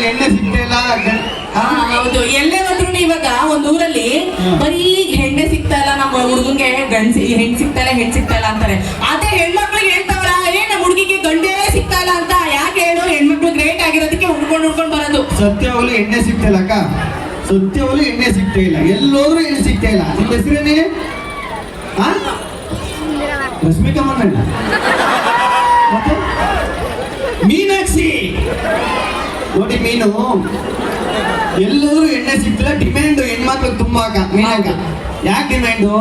ಊರಲ್ಲಿ ಎಣ್ಣೆ ಸಿಗ್ತಾ ಇಲ್ಲ. ಹೌದು, ಎಲ್ಲೇ ಹೋದ್ರು ಇವಾಗ ಒಂದ್ ಊರಲ್ಲಿ ಬರೀ ಹೆಣ್ಣೆ ಸಿಗ್ತಾ ಇಲ್ಲ, ನಮ್ಮ ಹುಡುಗಂಗೆ ಹೆಣ್ ಸಿಗ್ತಾ ಇಲ್ಲ, ಹೆಣ್ ಸಿಗ್ತಾ ಇಲ್ಲ ಅಂತಾರೆ. ಅದೇ ಹೆಣ್ಮಕ್ಳಿಗೆ ಹೇಳ್ತಾವ್ರ ನಮ್ಮ ಹುಡುಗಿಗೆ ಗಂಡೇ ಸಿಗ್ತಾ ಇಲ್ಲ ಅಂತ. ಯಾಕೆ ಹೇಳು? ಹೆಣ್ಮಕ್ಳು ಗ್ರೇಟ್ ಆಗಿರೋದಕ್ಕೆ ಹುಡ್ಕೊಂಡು ಬರೋದು. ಸತ್ಯವಾಗ್ಲೂ ಎಣ್ಣೆ ಸಿಗ್ತಾ ಇಲ್ಲ ಅಕ್ಕ, ಸತ್ಯವಾಗ್ಲೂ ಎಣ್ಣೆ ಸಿಗ್ತಾ ಇಲ್ಲ. ಎಲ್ಲೋದ್ರೂ ಎಣ್ಣೆ ಸಿಗ್ತಾ ಇಲ್ಲ. ನಿಮ್ಮ ಹೆಸರೇನೇ? ರಶ್ಮಿಕಾ ಮಂದಣ್ಣ, ಮತ್ತೆ ಮೀನಾಕ್ಷಿ. ನೋಡಿ ಮೀನು, ಎಲ್ಲೋದ್ರೂ ಎಣ್ಣೆ ಸಿಗ್ತಿಲ್ಲ. ಡಿಮ್ಯಾಂಡ್ ಹೆಣ್ಮಕ್ಳು ತುಂಬಾ ಅಕ್ಕ. ಮೀನಾಕ ಯಾಕೆ ಡಿಮ್ಯಾಂಡು?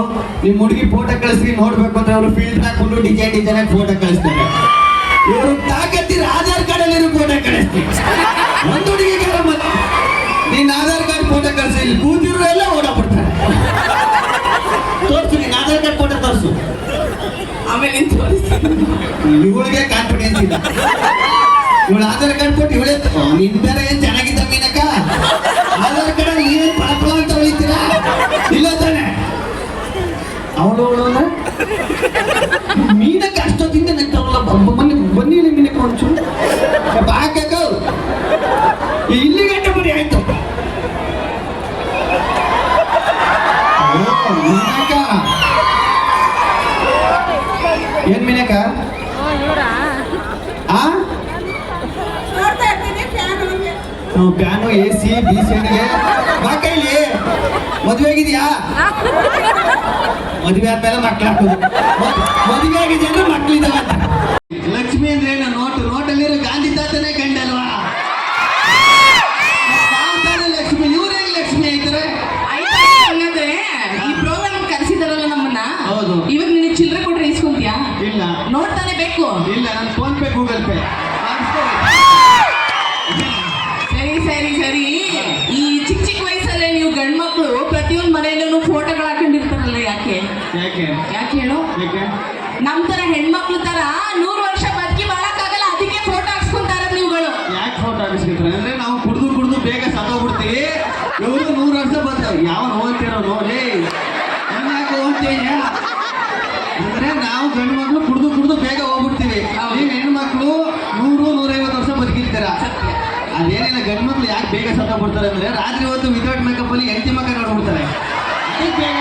ನಿಮ್ ಹುಡುಗಿ ಫೋಟೋ ಕಳಿಸ್ರಿ ನೋಡ್ಬೇಕು ಅಂದ್ರೆ ಅವರು ಫಿಲ್ಟರ್ ಹಾಕೊಂಡು ಡಿಸೈನ್ ಆಗಿ ಫೋಟೋ ಕಳಿಸ್ತಾರೆ. ಇವರು ತಾಕತ್ತಿರ ಆಧಾರ್ ಕಾರ್ಡ್ ಅಲ್ಲಿ ಫೋಟೋ ಕಳಿಸ್ತೀವಿ. ಒಂದು ಹುಡುಗಿಗೆ ನೀನ್ ಆಧಾರ್ ಕಾರ್ಡ್ ಫೋಟೋ ಕಳಿಸಿ, ಇಲ್ಲಿ ಕೂತಿರೋ ಎಲ್ಲ ಓಡಾಡ್ಬಿಡ್ತಾರೆ. ತೋರ್ಸು, ನೀನ್ ಆಧಾರ್ ಕಾರ್ಡ್ ಫೋಟೋ ತೋರ್ಸು. ಆಮೇಲೆ ಇವಳಿಗೆ ಕಾನ್ಫಿಡೆನ್ಸ್ ಇಲ್ಲ. ಇವಳು ಆಧಾರ್ ಕಾರ್ಡ್ ಕೊಟ್ಟು ಇವಳೇ ನಿನ್ ಬೇರೆ ಏನ್ ಚೆನ್ನಾಗಿದ್ದ ಮೀನಕ್ಕ. ಆಧಾರ್ ಕಾರ್ಡ್ ಏನ್ ಪಳಪಳ ಅಂತ ಹೊಳಿತೀರಾ? ಇಲ್ಲ ತಾನೆ? ಅವಳು ಅಂದ್ರೆ ಮೀನಕ್ಕ ಅಷ್ಟೊತ್ತಿಂದ ನೆಕ್ತಾವಲ್ಲ. ಬನ್ನಿ ಮೀನಕ್ಕ ಒಂಚೂರು ಬಾಕಕ್ಕ ಇಲ್ಲಿ ಗಂಟೆ ಬರೀ ಆಯ್ತು. ಮೀನಕ್ಕ ಏನ್ ಮೀನಕ್ಕ? ಫ್ಯಾನು, AC, BCಗೆ ಬಾ ಕೈಲಿ. ಮದುವೆ ಆಗಿದ್ಯಾ? ಮದುವೆ ಆದ್ಮೇಲೆ ಮಕ್ಳು ಹಾಕೋದು. ಮದುವೆ ಆಗಿದೆ ಅಂದ್ರೆ ಮಕ್ಳಿದಾವ. ಲಕ್ಷ್ಮಿ ಅಂದ್ರೆ ಏನು? ನೋಟಲ್ಲಿರೋ ಗಾಂಧಿ ತಾತನೇ ಕಂಡಲ್ವಾ? ಲಕ್ಷ್ಮಿ, ಇವ್ರೇ ಲಕ್ಷ್ಮಿ ಆಯ್ತಾರೆ. ಹಂಗಂದ್ರೆ ಈ ಪ್ರೋಗ್ರಾಮ್ ಕರೆಸಿದಾರಲ್ಲ ನಮ್ಮನ್ನ. ಹೌದು. ಇವಾಗ ನಿನಗೆ ಚಿಲ್ಲರೆ ಕೊಟ್ರೆ ಇಸ್ಕೊಂತೀಯಾ? ಇಲ್ಲ. ನೋಡ್ತಾನೆ ಬೇಕು? ಇಲ್ಲ, ನಾನು ಫೋನ್ ಪೇ ಗೂಗಲ್ ಪೇ. ಸರಿ. ಈ ಚಿಕ್ಕ ವಯಸ್ಸಲ್ಲೇ ನೀವು ಗಂಡ್ಮಕ್ಳು ಪ್ರತಿಯೊಂದು ಮನೆಯಲ್ಲೂ ಫೋಟೋಗಳು ಹಾಕೊಂಡಿರ್ತಾರಲ್ಲ, ಯಾಕೆ ಹೇಳು? ನಮ್ ತರ ಹೆಣ್ಮಕ್ಳು ತರ 100 ವರ್ಷ ಬದುಕಿ ಬಾಳಕ್ಕಾಗಲ್ಲ, ಅದಕ್ಕೆ ಫೋಟೋ ಹಾಕ್ಸ್ಕೊಂತಾರ ನೀವುಗಳು. ಯಾಕೆ ಫೋಟೋ ಹಾಕಿಸ್ಕೊಂತಾರೆ ಅಂದ್ರೆ ನಾವು ಕುಡ್ದು ಬೇಗ ಸತ್ತೋಗ್ಬಿಡ್ತೀವಿ. ಇವರು 100 ವರ್ಷ ಬರ್ತಾರೆ. ಯಾವ ಹೋಗ್ತಿರೋ ನೋಡಿ ಹೋಗ್ತೀಯ ಅಂದ್ರೆ ನಾವು ಗಂಡು ಮಕ್ಳು ಕುಡ್ದು ಬೇಗ ಹೋಗ್ಬಿಡ್ತೀವಿ. ನೀವು ಹೆಣ್ಮಕ್ಳು 100-150 ವರ್ಷ ಬದುಕಿರ್ತೀರ. ಅದೇನಿಲ್ಲ, ಗಂಡು ಮಕ್ಳು ಯಾಕೆ ಬೇಗ ಸತ್ತೋಗ್ಬಿಡ್ತಾರೆ ಅಂದ್ರೆ ರಾತ್ರಿ ಹೊತ್ತು ವಿತೌಟ್ ಮೇಕಪ್ ಅಲ್ಲಿ ಹೆಂಡತಿ ಮಕ್ಕ ನೋಡ್ಬಿಡ್ತಾರೆ. ಬೇಗ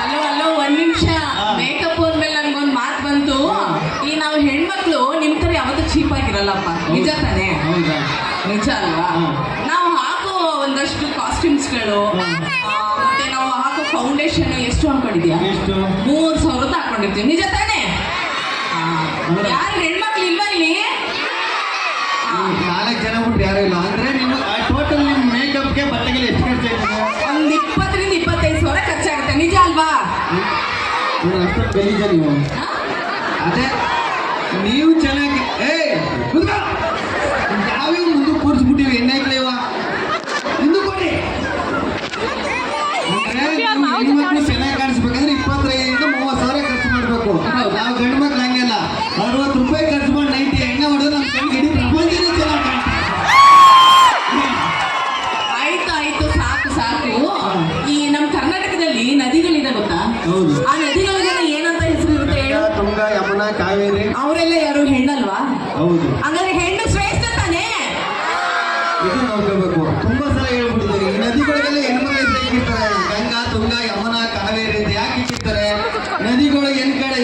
ಅಲ್ಲೋ ಒಂದ್ ನಿಮಿಷ. ಮೇಕಪ್ ಅಂದ್ಮೇಲೆ ನನ್ಗೊಂದ್ ಮಾತು ಬಂತು. ಈ ನಾವು ಹೆಣ್ಮಕ್ಳು ನಿಮ್ ತರ ಯಾವತ್ತೂ ಚೀಪ್ ಆಗಿರಲ್ಲಪ್ಪ. ನಿಜ ತಾನೇ? ನಿಜ ಅಲ್ವಾ? ನಾವು ಹಾಕೋ ಒಂದಷ್ಟು ಕಾಸ್ಟ್ಯೂಮ್ಸ್ಗಳು ಮತ್ತೆ ನಾವು ಹಾಕೋ ಫೌಂಡೇಶನ್ ಎಷ್ಟು ಅನ್ಕೊಂಡಿದ್ಯಾ? 3000 ಹಾಕೊಂಡಿರ್ತೀವಿ. ನಿಜ ತಾನೇ? ಯಾರು ಹೆಣ್ಮಕ್ಳು ಇಲ್ವಾ ಇಲ್ಲಿ? 4 ಜನ ಬಿಟ್ಟು ಯಾರು ಇಲ್ಲ. ಅಂದ್ರೆ ನಿಮ್ಮ ಟೋಟಲ್ ನಿಮ್ ಮೇಕಪ್ಗೆ ಬಟ್ಟೆಗೆ ಎಷ್ಟು ಖರ್ಚಾಗ್ತದೆ? ಒಂದು 20-25 ಖರ್ಚಾಗುತ್ತೆ. ನಿಜ ಅಲ್ವಾ? ಅಷ್ಟೊಂದು ಗಲೀಜ ನೀವು. ಅದೇ ನೀವು ಚೆನ್ನಾಗಿ ಯಾವ್ಯಾವ ಮುಂದೆ ಕೂರಿಸ್ಬಿಟ್ಟಿವಿ ಎಣ್ಣೆಗಳಿವ ಹಿಂದೂ ಕೊಡಿ. ಹೆಣ್ಮಕ್ಳು ಚೆನ್ನಾಗಿ ಕಾಣಿಸ್ಬೇಕಂದ್ರೆ 25-30 ಖರ್ಚು ಮಾಡ್ಬೇಕು. ನಾವು ಗಂಡು ಮಕ್ಳು ಹಂಗೆಲ್ಲ 60 ರೂಪಾಯಿ ಖರ್ಚು ಮಾಡಿ ನೈಟಿ ಎಣ್ಣೆ ಹೊಡೆದು ನಮ್ಮ ಕೈಗೆ ಇಡೀ ಪ್ರಪಂಚನೇ ಚೆನ್ನಾಗಿ ಕಾಣ್ತೀವಿ. ಆಯ್ತು, ಸಾಕು. ಈ ನಮ್ಮ ಕರ್ನಾಟಕದಲ್ಲಿ ನದಿಗಳಿದೆ ಗೊತ್ತಾ? ಹೌದು. ಆ ನದಿಗಳಿಗೆ ಏನಂತ ಹೆಸರು ಇರುತ್ತೆ ಹೇಳು? ತುಂಗಾ, ಯಮುನಾ, ಕಾವೇರಿ. ಅವರೆಲ್ಲ ಯಾರು ಹೆಣ್ಣಲ್ವಾ? ಹೌದು. ಹಂಗಾದ್ರೆ ಹೆಣ್ಣು ಶ್ರೇಷ್ಠ ತಾನೇ? ಇದು ನೋಡ್ಕೋಬೇಕು. ತುಂಬಾ ಸಲ ಹೇಳ್ಬಿಟ್ಟಿದ್ದಾರೆ. ಈ ನದಿಗಳಿಗೆಲ್ಲ ಹೆಣ್ಮಕ್ಳು ಇಟ್ಟಿರ್ತಾರೆ. ಗಂಗಾ, ತುಂಗಾ, ಯಮುನಾ, ಕಾವೇರಿ ಅಂತ ಯಾಕೆ ಇಟ್ಟಿರ್ತಾರೆ? ನದಿಗಳು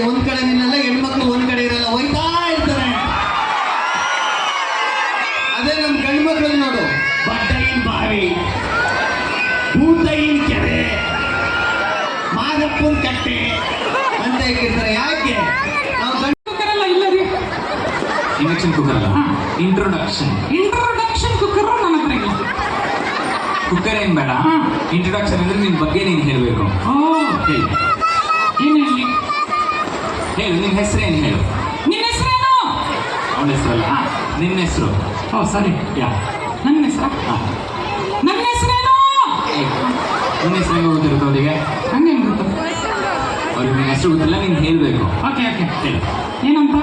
ಒಂದ್ ಕಡೆ ನಿನ್ನಲ್ಲ, ಹೆಣ್ಮಕ್ಳು ಒಂದ್ ಕಡೆ ಇರಲ್ಲ, ಹೋಯ್ತಾ ಇರ್ತಾರೆ. ಅದೇ ನಮ್ ಗಂಡು ಮಕ್ಳಲ್ಲಿ ನೋಡು, ಬಡ್ಡೈನ್ ಬಾವಿ, ಭೂತೈನ್ ಕೆರೆ, ಮಾದಪ್ಪನ್ ಕಟ್ಟೆ ಅಂತ ಇಟ್ಟಿರ್ತಾರೆ. ಯಾಕೆ? ನಾವು ಗಂಡು ಕುಕ್ಕರಲ್ಲ. ಇಲ್ಲ ರೀ, ಇಂಡಕ್ಷನ್ ಕುಕ್ಕರ್ ಅಲ್ಲ, ಇಂಟ್ರೊಡಕ್ಷನ್ ಕುಕ್ಕರ್ ನನ್ನ ಹತ್ರ ಇಲ್ಲ. ಕುಕ್ಕರ್ ಏನ್ ಬೇಡ. ಇಂಟ್ರೊಡಕ್ಷನ್ ಅಂದ್ರೆ ನಿನ್ ಬಗ್ಗೆ ನೀನ್ ಹೇಳ್ಬೇಕು. ಹೇಳು. ಏನ್ ಹೇಳಿ? ಹೇಳು, ನಿನ್ ಹೆಸರೇನು ಹೇಳು. ನಿನ್ನ ಹೆಸರೇನು? ಅವನ ಹೆಸರಲ್ಲ, ನಿನ್ನ ಹೆಸರು. ಸರಿ. ನನ್ನ ಹೆಸರು? ನನ್ನ ಹೆಸರೇನು? ನಿನ್ನ ಹೆಸರು ಹೆಂಗೆ ಗೊತ್ತಿರುತ್ತೆ ಅವರಿಗೆ? ಹಂಗೆ ಗೊತ್ತು. ಅವ್ರಿಗೆ ನಿನ್ನ ಹೆಸರು ಗೊತ್ತಿಲ್ಲ, ನೀನು ಹೇಳಬೇಕು. ಓಕೆ ಹೇಳು. ಏನಂತ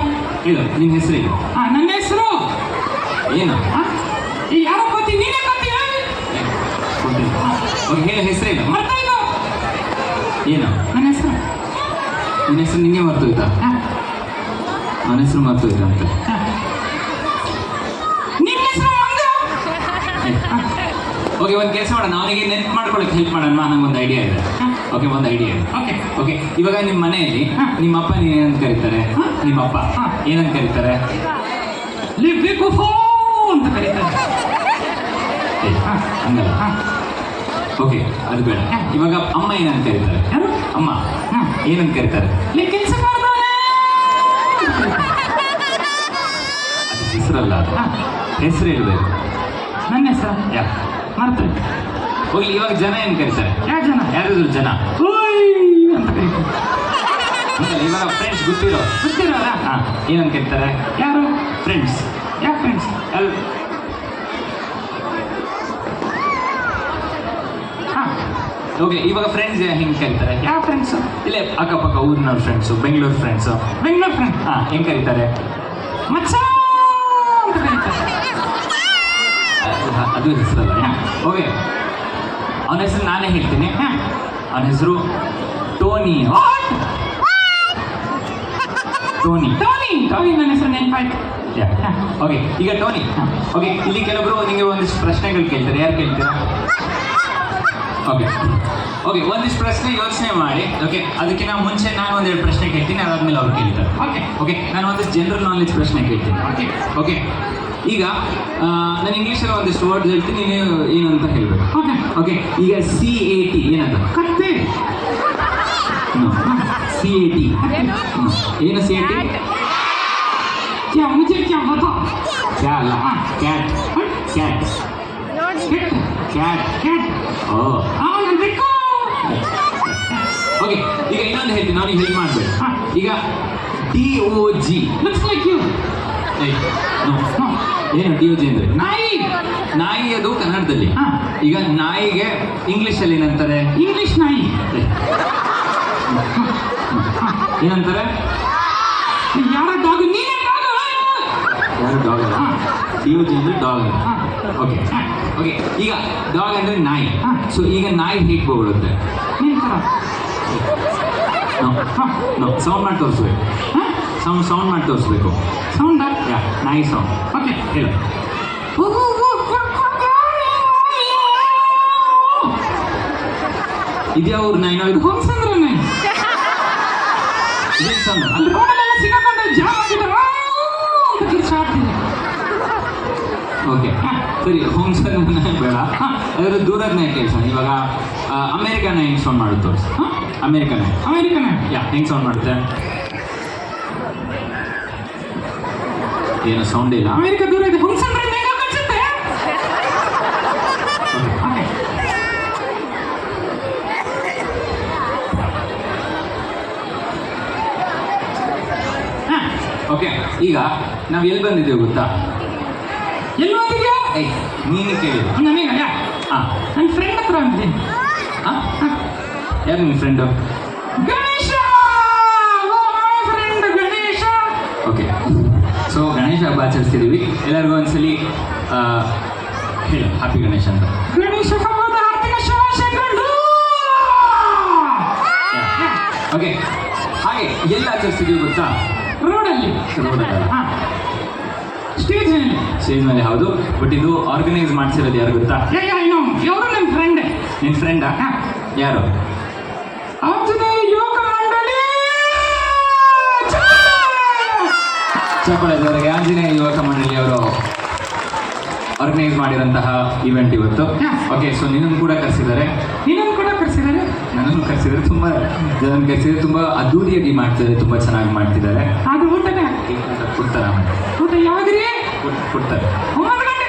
ಹೇಳು, ನಿನ್ನ ಹೆಸರು ಹೇಳು. ನನ್ನ ಹೆಸರು ಏನು? ಯಾರೋ ಗೊತ್ತಿ, ನೀನೇ ಗೊತ್ತೀಯ? ಅವ್ರಿಗೆ ಹೇಳು, ಹೆಸರೇನು? ಏನು? ನನ್ನ ಹೆಸರು. ನಿನ್ನ ಹೆಸರು ನಿಂಗೆ ಮರ್ತೋಯ್ತಾ? ಅವನ ಹೆಸರು ಮರ್ತೋಯ್ತಾ ಅಂತ. ನಿನ್ನ ಹೆಸರು ಓಕೆ, ಒಂದು ಕೆಲಸ ಮಾಡೋಣ, ಅವನಿಗೆ ನೆನ್ಪು ಮಾಡ್ಕೊಳಕ್ಕೆ ಹೆಲ್ಪ್ ಮಾಡೋಣ. ನಂಗೆ ಒಂದು ಐಡಿಯಾ ಇದೆ. ಓಕೆ, ಒಂದು ಐಡಿಯಾ ಇದೆ. ಓಕೆ ಓಕೆ, ಇವಾಗ ನಿಮ್ಮ ಮನೆಯಲ್ಲಿ ನಿಮ್ಮ ಅಪ್ಪ ಏನಂತ ಕರೀತಾರೆ? ನಿಮ್ಮ ಅಪ್ಪ ಏನಂತ ಕರೀತಾರೆ? ಲಿವ್ಬೇಕು ಅಂತ ಕರೀತಾರೆ. ಹಂಗಲ್ಲ. ಓಕೆ, ಅದು ಬೇಡ. ಇವಾಗ ಅಮ್ಮ ಏನಂತ ಕರೀತಾರೆ? ಯಾರು? ಅಮ್ಮ ಏನಂತ ಕರೀತಾರೆ? ಕೆಲಸ ಮಾಡ್ತಾನೆ. ಅದು ಹೆಸರಲ್ಲ, ಅದು ಹೆಸರು ಇರಬೇಕು. ನನ್ನ ಹೆಸರು ಯಾ ಮಾಡ್ತಾರೆ. ಹೋಗ್ಲಿ, ಇವಾಗ ಜನ ಏನು ಕರೀತಾರೆ? ಯಾರು ಜನ? ಯಾರಾದ್ರು ಜನ ಓಯ್ ಅಂತ ಕರೀತಾರೆ. ಹಂಗಲ್ಲ, ಇವಾಗ ಫ್ರೆಂಡ್ಸ್ ಗೊತ್ತಿರೋ ಗೊತ್ತಿರೋಲ್ಲ. ಏನಂತ ಕರೀತಾರೆ? ಯಾರು? ಫ್ರೆಂಡ್ಸ್. ಯಾವ ಫ್ರೆಂಡ್ಸ್? ಓಕೆ, ಇವಾಗ ಫ್ರೆಂಡ್ಸ್ ಹೆಂಗೆ ಕರೀತಾರೆ? ಯಾವ ಫ್ರೆಂಡ್ಸು? ಇಲ್ಲೇ ಅಕ್ಕಪಕ್ಕ ಊರಿನವ್ರ friends, Bengaluru friends. Bengaluru friend. ಹೆಂಗೆ ಕರೀತಾರೆ? ಮಚ್ಚ ಅಂತ ಕರೀತಾರೆ. ಅದು ಹೆಸರಲ್ಲ. ಓಕೆ, ಅವನ ಹೆಸರು ನಾನೇ ಹೇಳ್ತೀನಿ. ಅವನ ಹೆಸರು ಟೋನಿ. Tony Tony. ಟೋನಿ ನನ್ನ ಹೆಸರು ನೆನಪಾಯ್ತು. ಓಕೆ, ಈಗ ಟೋನಿ. ಓಕೆ, ಇಲ್ಲಿ ಕೆಲವರು ನಿಮಗೆ ಒಂದಿಷ್ಟು ಪ್ರಶ್ನೆಗಳು ಕೇಳ್ತಾರೆ. ಯಾರು ಕೇಳ್ತೀರಾ? ಓಕೆ ಓಕೆ, ಒಂದಿಷ್ಟು ಪ್ರಶ್ನೆ ಯೋಚನೆ ಮಾಡಿ. ಓಕೆ, ಅದಕ್ಕಿಂತ ಮುಂಚೆ ನಾನು ಒಂದೆರಡು ಪ್ರಶ್ನೆ ಕೇಳ್ತೀನಿ, ಅದಾದ್ಮೇಲೆ ಅವ್ರು ಕೇಳ್ತಾರೆ. ಓಕೆ ಓಕೆ, ನಾನು ಒಂದಿಷ್ಟು ಜನರಲ್ ನಾಲೆಜ್ ಪ್ರಶ್ನೆ ಕೇಳ್ತೀನಿ. ಓಕೆ ಓಕೆ, ಈಗ ನಾನು ಇಂಗ್ಲೀಷಲ್ಲಿ ಒಂದಿಷ್ಟು ವರ್ಡ್ಸ್ ಹೇಳ್ತೀನಿ, ನೀವು ಏನು ಅಂತ ಹೇಳ್ಬೇಕು. ಓಕೆ ಓಕೆ, ಈಗ CAT ಏನದು? ಕತ್ತೆ. CAT ಏನು? CAT क्या मुझे क्या बता? ಕ್ಯಾ ಅಲ್ಲ, ಕ್ಯಾಟ್. ಕ್ಯಾಟ್ ಕೆಟ್ಟ. ಕ್ಯಾಟ್. ಕೆಟ್ಟ. ಓ, ನಾನು ಬೇಕು. ಓಕೆ, ಈಗ ಇನ್ನೊಂದು ಹೇಳ್ತೀನಿ, ಅವನಿಗೆ ಹೆಲ್ಪ್ ಮಾಡಬೇಕು. ಈಗ DOG. Looks like you. ಏನು DOG ಅಂದರೆ? ನಾಯಿ. ನಾಯಿ, ಅದು ಕನ್ನಡದಲ್ಲಿ. ಈಗ ನಾಯಿಗೆ ಇಂಗ್ಲೀಷಲ್ಲಿ ಏನಂತಾರೆ? ಇಂಗ್ಲಿಷ್ ನಾಯಿ. ಏನಂತಾರೆ? ಯಾರ ಡಾಗ್? ನೀನೇ ಡಾಗ್. ಯಾರು ಡಾಗ್ ಅಲ್ಲ. DOG ಅಂದರೆ ಡಾಗ್ ಅಂತ. ಓಕೆ ಓಕೆ, ಈಗ ಡಾಗ್ ಅಂದರೆ ನಾಯಿ. ಸೊ ಈಗ ನಾಯಿ ಹೇಗೆ ಹೋಗ್ಬಿಡುತ್ತೆ? ನಿನ್ ಥರ. ಸೌಂಡ್ ಮಾಡಿ ತೋರಿಸ್ಬೇಕು. ಸೌಂಡ್ ಮಾಡಿ ತೋರಿಸ್ಬೇಕು. ಸೌಂಡ? ಯಾ, ನಾಯಿ ಸೌಂಡ್. ಓಕೆ ಹೇಳು. ಇದ್ಯಾವ ಊರು ನಾಯಿ? ನಾವು ಇದು ಹೋಗ್ಸಂದ್ರ ನಾಯಿ. ಇದೇನು ಸೌಂಡ್? ಅಲ್ಲಿ ರೋಡಲ್ಲೆಲ್ಲ ಸಿಗಾಕೊಂಡು ಜಾಮ್ ಆಗಿದ್ದಾರೆ ಅಂತ ಕಿರ್ಚಾಡ್ತೀನಿ. ಓಕೆ, ಸರಿ, ಹೋಮ್ ಸೌಂಡ್ ಬೇಡ. ಅದ್ರ ದೂರದ ನಾಯಿ ಕೆಲಸ. ಇವಾಗ ಅಮೇರಿಕನ್ ನಾಯಿ ಹೆಂಗೆ ಸೌಂಡ್ ಮಾಡುತ್ತೆ ತೋರಿಸಿ. ಅಮೇರಿಕನ್ ನಾಯಿ. ಅಮೇರಿಕನ್ ನಾಯಿ. ಯಾ, ಹೆಂಗೆ ಸೌಂಡ್ ಮಾಡುತ್ತೆ? ಏನು ಸೌಂಡ್ ಇಲ್ಲ. ಅಮೇರಿಕ ದೂರ ಇದೆ. ಹೋಗ್ಸಂದ್ರ ಬೇಗ ಕಳ್ಸುತ್ತೆ. ಓಕೆ ಓಕೆ, ಈಗ ನಾವು ಎಲ್ಲಿ ಬಂದಿದ್ದೇವೆ ಗೊತ್ತಾ? ಎಲ್ಲಿ ಹೋಗಿದ್ಯಾ? ಏಯ್, ನೀನು ಕೇಳಿದ. ನನಗೆ ಹಾಂ, ನನ್ನ ಫ್ರೆಂಡ್ ಹತ್ರ ಅಂತೀನಿ. ಹಾಂ, ಯಾರು ನಿಮ್ಮ friend? Ganesha. Friend Ganesha. Okay, so Ganesha ಹಬ್ಬ ಆಚರಿಸ್ತಿದ್ದೀವಿ. ಎಲ್ಲರಿಗೂ ಒಂದ್ಸಲಿ ಹೇಳು ಹ್ಯಾಪಿ ಗಣೇಶ ಅಂತ. ಗಣೇಶ ಹಬ್ಬದ ಹಾರ್ದಿಕ ಶುಭಾಶಯಗಳು. ಓಕೆ, ಹಾಗೆ ಎಲ್ಲಿ ಆಚರಿಸ್ತಿದ್ದೀವಿ ಗೊತ್ತಾ? ರೋಡಲ್ಲಿ. ರೋಡಲ್ಲ, ಸ್ಟೇಜ್ ಮೇಲೆ. ಸ್ಟೇಜ್ ಮೇಲೆ. ಹೌದು, ಬಟ್ ಇದು ಆರ್ಗನೈಸ್ ಮಾಡಿಸಿರೋದು ಯಾರು ಗೊತ್ತಾ? ಇವರು ನನ್ನ ಫ್ರೆಂಡ್. ನಿನ್ನ ಫ್ರೆಂಡಾ? ಯಾರು? ಆಂಜನೇಯ ಯೋಗ ಮಂಡಳಿ. ಚಪ್ಪಳದವರೆಗೆ ಆಂಜನೇಯ ಯುವಕ ಮಂಡಳಿ ಅವರು ಆರ್ಗನೈಸ್ ಮಾಡಿರೋಂತಹ ಇವೆಂಟ್ ಇವತ್ತು. ಓಕೆ, ಸೊ ನಿನ್ನನ್ನು ಕೂಡ ಕರೆಸಿದ್ದಾರೆ. ನೀನನ್ನು ಕೂಡ ಕರೆಸಿದ್ದಾರೆ. ನನ್ನನ್ನು ಕರೆಸಿದ್ದಾರೆ. ತುಂಬ ಜನ ಕರೆಸಿದ್ದಾರೆ. ತುಂಬ ಅದ್ದೂರಿಯಾಗಿ ಮಾಡ್ತಿದ್ದಾರೆ. ತುಂಬ ಚೆನ್ನಾಗಿ ಮಾಡ್ತಿದ್ದಾರೆ. ಅದು ಊಟನೇ ಕೊಡ್ತಾರ? ಊಟ ಯಾವಾಗ್ರಿ? ಕೊಡ್ತಾರೆ. 9 ಗಂಟೆ.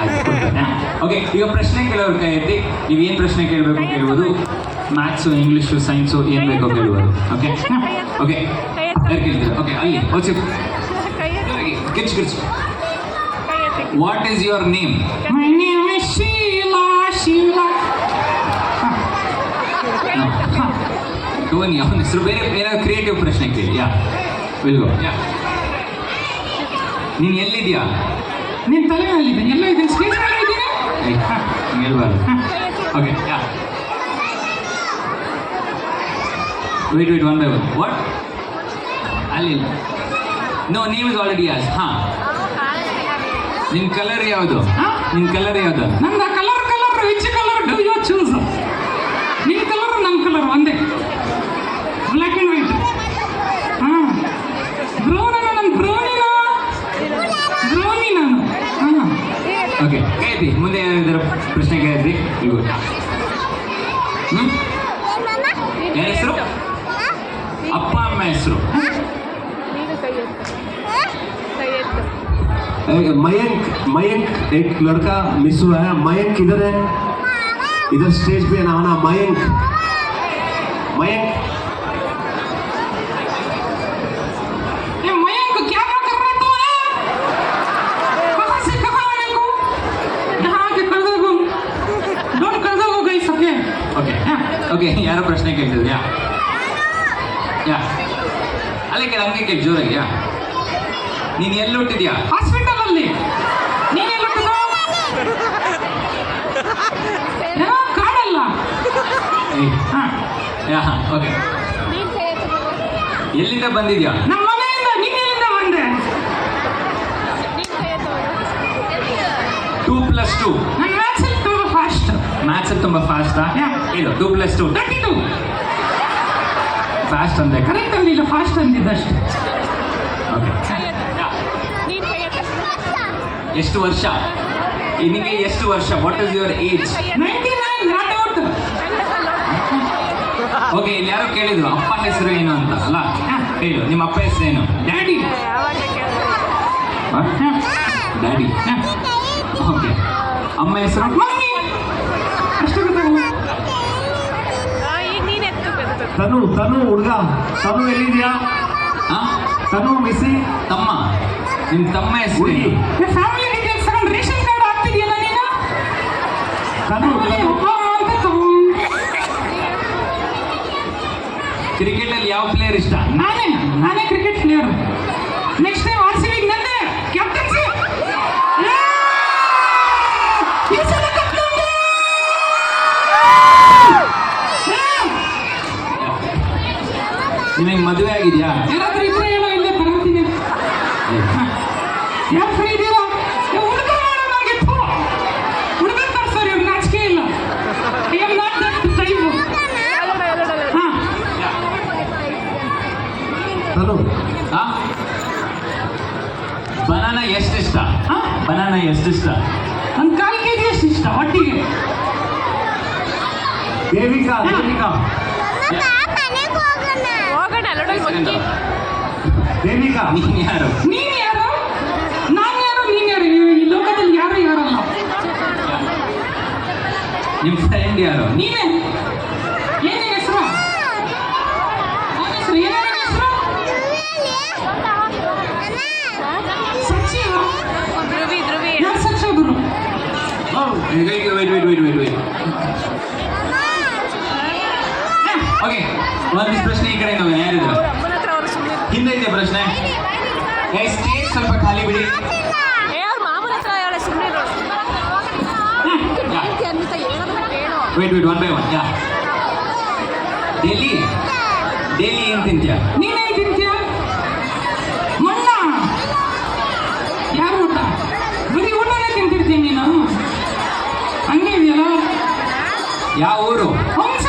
ಆಯ್ತು, ಕೊಡ್ತಾರೆ. ಓಕೆ, ಈಗ ಪ್ರಶ್ನೆ ಕೇಳೋರು ಕೈ ಎತ್ತಿ. ನೀವು ಏನು ಪ್ರಶ್ನೆ ಕೇಳಬೇಕು ಕೇಳ್ಬೋದು. ಮ್ಯಾಥ್ಸು, ಇಂಗ್ಲೀಷು, ಸೈನ್ಸು ಏನು ಬೇಕೋ ಕೇಳ್ಬೋದು. ಓಕೆ ಓಕೆ, ಯಾರು ಕೇಳ್ತೀರಾ? ಓಕೆ, ಅಲ್ಲಿ ಓಚಿ ಕಿರ್ಚು ಕಿರ್ಚು. What is your name? My name is Sheila. Sheila. Tony. ಅವನ ಹೆಸರು ಬೇರೆ ಏನಾದ್ರು ಕ್ರಿಯೇಟಿವ್ ಪ್ರಶ್ನೆ ಕೇಳಿ. ಯಾ, ವಿಲ್ಗೋ. ಯಾ, ನೀನು ಎಲ್ಲಿದ್ಯಾ? ನಿನ್ನ ತಲೆ ಮೇಲಿದೆ. ಎಲ್ಲ ಇದನ್ನು ಸ್ಟೇಜ್ ಮೇಲೆ ಇದ್ದೀನಿ. ಹೇಳ್ಬಾರ್ದು. Okay, ya, wait one by one. What? ಅಲ್ಲಿ no, name is already as. ಹಾಂ, ನಿಮ್ಮ ಕಲರ್ ಯಾವುದು? ನಿನ್ ಕಲರ್ ಯಾವ್ದು? ನಂದ colour which colour do you choose? ನಿನ್ ಕಲರ್ ನನ್ನ ಕಲರ್ ಒಂದೇ, ಬ್ಲ್ಯಾಕ್ ಆ್ಯಂಡ್ ವೈಟ್. ಹಾಂ, ಬ್ರೌನ್ ನನ್ನ ಬ್ರೌನಿ ನಾನು. ಹಾಂ, ಓಕೆ, ಕೇಳ್ತಿ ಮುಂದೆ ಏನಾದ್ರು ಪ್ರಶ್ನೆ ಕೇಳ್ತಿ ಇವು. ಏನ್ ಹೆಸರು? ಅಪ್ಪ ಅಮ್ಮ ಹೆಸರು? मयंक एक लड़का मिस हुआ है। मयंक किधर है? इधर स्टेज पे ना आना। मयंक ये मयंक क्या कर रहा तू है? कहाँ से कहाँ आने को? यहाँ के कर दो तुम, डोंट कर दो गई सके. ಓಕೆ ಓಕೆ, ಯಾರೋ ಪ್ರಶ್ನೆ ಕೇಳ್ತಿದ್ರು. ಯಾ ಅಲ್ಲೇ ಕೇಳ, ಹಂಗೆ ಕೇಳಿ ಜೋರಾಗಿ. ಯಾ ನೀನು ಎಲ್ಲಿ ಹುಟ್ಟಿದ್ಯಾ? ಹಾಸ್ಪಿಟಲ್ ಅಲ್ಲಿ. ನೀನೇ ಹುಟ್ಟಿದ? ಏನೋ ಕಾಡಲ್ಲ. ಹಾಂ, ಯಾ ಓಕೆ. ಎಲ್ಲಿಂದ ಬಂದಿದ್ಯಾ? ನಮ್ಮ ಮನೆಯಿಂದ. ನೀನೆಲ್ಲಿಂದ ಬಂದೆ? 2+2 ನನ್ನ ಮ್ಯಾಥ್ಸಲ್ಲಿ ತುಂಬ ಫಾಸ್ಟ್. ಮ್ಯಾಥ್ಸ್ ತುಂಬ ಫಾಸ್ಟಾ? ಇದು 2+2 32. ಫಾಸ್ಟ್ ಅಂದೆ. ಕರೆಕ್ಟ್ ಅಂದಿಲ್ಲ, ಫಾಸ್ಟ್ ಅಂದಿದ್ದಷ್ಟೇ. ಓಕೆ, ಎಷ್ಟು ವರ್ಷ ನಿನಗೆ? ಎಷ್ಟು ವರ್ಷ? What is your age? 99, not out. Okay, ಇಲ್ಲಿ ಯಾರೋ ಕೇಳಿದ್ರು ಅಪ್ಪ ಹೆಸರು ಏನು ಅಂತ ಅಲ್ಲ? ಹೇಳು, ನಿಮ್ಮ ಅಪ್ಪ ಹೆಸರು ಏನು? ಡ್ಯಾಡಿ. ಡ್ಯಾಡಿ. ಓಕೆ, ಅಮ್ಮ ಹೆಸರು? ಮಮ್ಮಿ. ಅಷ್ಟು ಗೊತ್ತಾಗಲ್ಲ. तनु ಹುಡುಗ ತನು ಎಲ್ಲಿದ್ಯಾ? ತನು ಮಿಸಿ ತಮ್ಮ. ನಿಮ್ಮ ತಮ್ಮ ಹೆಸರು ಹುಡುಗಿ ಫ್ಯಾಮಿಲಿ ಡೀಟೇಲ್ಸ್ ತಗೊಂಡು ರೇಷನ್ ಕಾರ್ಡ್ ಹಾಕ್ತಿದ್ಯಲ್ಲ ನೀನು? ತನು ಕ್ರಿಕೆಟ್ ಅಲ್ಲಿ ಯಾವ ಪ್ಲೇಯರ್ ಇಷ್ಟ? ನಾನೇ cricket player. Next time RCB ನಂದೇ ಕ್ಯಾಪ್ಟನ್ಸಿ. ನಿಮಗೆ ಮದುವೆ ಆಗಿದೆಯಾ? ಯಾರಾದ್ರೂ ಇದ್ರೆ ಏನೋ ಇಲ್ಲೇ ತಗೊಳ್ತೀನಿ. ಯಾರು ಫ್ರೀ ಇದೀರಾ? ಹುಡುಗ ಮಾಡೋ ನನಗೆ ಹುಡುಗ ತರ್ಸೋರಿ, ಅವ್ರಿಗೆ ನಾಚಿಕೆ ಇಲ್ಲ. I am not that type. ಹಾಂ, ತನು ಬನಾನ ಎಷ್ಟಿಷ್ಟ? ಹಾಂ, ಬನಾನ ಎಷ್ಟಿಷ್ಟ? ಒಂದು 1/4 kg ಅಷ್ಟು ಇಷ್ಟ ಒಟ್ಟಿಗೆ. ದೇವಿಕಾ ದೇವಿಕಾ ನೀನ್ ಯಾರು? ನೀನು ಯಾರು? ನಾನು ಯಾರು? ನೀನು ಯಾರು? ಈ ಲೋಕದಲ್ಲಿ ಯಾರು ಯಾರಲ್ಲ. ನಿಮ್ಮ ಫ್ರೆಂಡ್ ಯಾರು? ನೀವೇ. ಏನೇ ಹೆಸರು? ಏನೇನ ಹೆಸರು? ಸಚ್ಚಿ. ಯಾರು ಸಚ್ಚೋದ್ರು? ವೇಟ್. ಓಕೆ, ಒಂದು ಪ್ರಶ್ನೆ ಈ ಕಡೆ ನಾವು ಯಾರಿದ್ರು? ಹಿಂದೆ ಇದೆ ಪ್ರಶ್ನೆ. ಸ್ಟೇಜ್ ಸ್ವಲ್ಪ ಖಾಲಿ ಬಿಡಿ. Wait 1 by 1. ಯಾ ಡೈಲಿ ಏನು ತಿಂತೀಯ? ನೀನೇ ತಿಂತೀಯ? ಮಣ್ಣ. ಯಾರು ಊಟ? ಬರೀ ಊಟನೇ ತಿಂತಿರ್ತೀನಿ ನೀನು. ಹಂಗೆ ಇದೆಯಲ್ಲ. ಯಾವ ಊರು? ಹಂಸ